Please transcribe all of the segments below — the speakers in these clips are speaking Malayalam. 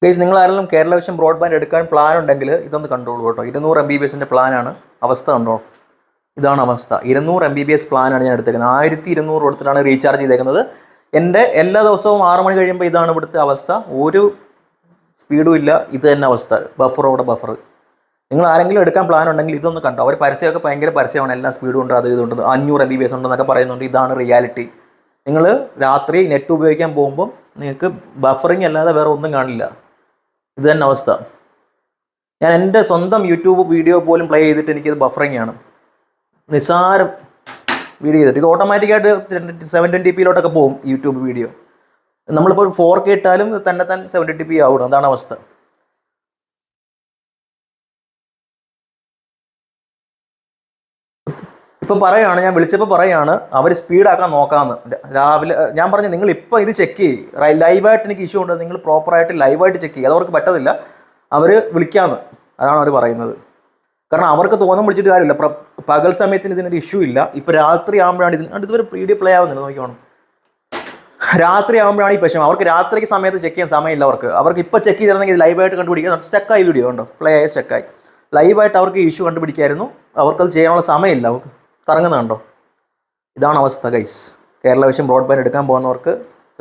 ഗൈസ്, നിങ്ങൾ ആരെങ്കിലും കേരള വിഷൻ ബ്രോഡ്ബാൻഡ് എടുക്കാൻ പ്ലാൻ ഉണ്ടെങ്കിൽ ഇതൊന്ന് കണ്ടോളൂ കേട്ടോ. 200 MBPS പ്ലാനാണ്. അവസ്ഥ കണ്ടോ, ഇതാണ് അവസ്ഥ. 200 MBPS പ്ലാനാണ് ഞാൻ എടുത്തേക്കുന്നത്. 1200 കൊടുത്തിട്ടാണ് റീചാർജ് ചെയ്തേക്കുന്നത്. എൻ്റെ എല്ലാ ദിവസവും 6 മണി കഴിയുമ്പോൾ ഇതാണ് ഇവിടുത്തെ അവസ്ഥ. ഒരു സ്പീഡും ഇല്ല. ഇത് തന്നെ അവസ്ഥ, ബഫറോടെ ബഫർ. നിങ്ങൾ ആരെങ്കിലും എടുക്കാൻ പ്ലാൻ ഉണ്ടെങ്കിൽ ഇതൊന്ന് കണ്ടോ. അവർ പരസ്യമൊക്കെ ഭയങ്കര പരസ്യമാണ്, എല്ലാ സ്പീഡും ഉണ്ട്, അത് ഇതുണ്ട്, 500 MBPS ഉണ്ടെന്നൊക്കെ പറയുന്നുണ്ട്. ഇതാണ് റിയാലിറ്റി. നിങ്ങൾ രാത്രി നെറ്റ് ഉപയോഗിക്കാൻ പോകുമ്പം നിങ്ങൾക്ക് ബഫറിങ് അല്ലാതെ വേറെ ഒന്നും കാണില്ല. ഇത് തന്നെ അവസ്ഥ. ഞാൻ എൻ്റെ സ്വന്തം യൂട്യൂബ് വീഡിയോ പോലും പ്ലേ ചെയ്തിട്ട് എനിക്കിത് ബഫറിങ് ആണ്. നിസ്സാരം വീഡിയോ ചെയ്തിട്ട് ഇത് ഓട്ടോമാറ്റിക്കായിട്ട് 720p പോകും യൂട്യൂബ് വീഡിയോ. നമ്മളിപ്പോൾ 4K ഇട്ടാലും തന്നെ 720p ആവണം. അതാണ് അവസ്ഥ. ഇപ്പോൾ പറയുകയാണ്, ഞാൻ വിളിച്ചപ്പോൾ പറയുകയാണ് അവർ സ്പീഡാക്കാൻ നോക്കാമെന്ന്. രാവിലെ ഞാൻ പറഞ്ഞു നിങ്ങൾ ഇപ്പോൾ ഇത് ചെക്ക് ചെയ്യ്, ലൈവായിട്ട് എനിക്ക് ഇഷ്യൂ ഉണ്ട്, നിങ്ങൾ പ്രോപ്പറായിട്ട് ലൈവായിട്ട് ചെക്ക് ചെയ്യും. അതവർക്ക് പറ്റത്തില്ല, അവർ വിളിക്കാമെന്ന്. അതാണ് അവർ പറയുന്നത്. കാരണം അവർക്ക് തോന്നുന്നു വിളിച്ചിട്ട് കാര്യമില്ല. പകൽ സമയത്തിന് ഇതിനൊരു ഇഷ്യൂ ഇല്ല. ഇപ്പോൾ രാത്രി ആകുമ്പോഴാണ് ഇതുവരെ വീഡിയോ പ്ലേ ആവുന്നില്ല. നോക്കിക്കോണം, രാത്രി ആകുമ്പോഴാണ് ഈ പ്രശ്നം. അവർക്ക് രാത്രിക്ക് സമയത്ത് ചെക്ക് ചെയ്യാൻ സമയമില്ല. അവർക്ക് ഇപ്പോൾ ചെക്ക് ചെയ്തിരുന്നെങ്കിൽ ലൈവായിട്ട് കണ്ടുപിടിക്കാൻ സ്റ്റക്കായി വീഡിയോ ഉണ്ടോ, പ്ലേ ആയി സ്റ്റക്കായി. ലൈവായിട്ട് അവർക്ക് ഇഷ്യൂ കണ്ടുപിടിക്കായിരുന്നു. അവർക്കത് ചെയ്യാനുള്ള സമയമില്ല. അവർക്ക് കറങ്ങുന്നുണ്ടോ. ഇതാണ് അവസ്ഥ ഗൈസ്. കേരള വിഷൻ ബ്രോഡ്ബാൻഡ് എടുക്കാൻ പോകുന്നവർക്ക്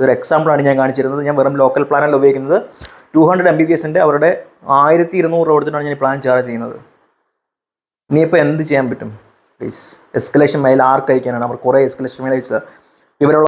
ഒരു എക്സാമ്പിളാണ് ഞാൻ കാണിച്ചിരുന്നത്. ഞാൻ വെറും ലോക്കൽ പ്ലാനല്ല ഉപയോഗിക്കുന്നത്. 200 MBPS അവരുടെ 1200 കൊടുത്തിട്ടാണ് ഞാൻ പ്ലാൻ ചാർജ് ചെയ്യുന്നത്. ഇനിയിപ്പോൾ എന്ത് ചെയ്യാൻ പറ്റും ഗൈസ്? എസ്കലേഷൻ മെയിൽ ആർക്ക് അയക്കാനാണ്? അവർ കുറേ എസ്കലേഷൻ മെയിൽ അയച്ചത്. ഇവരുള്ള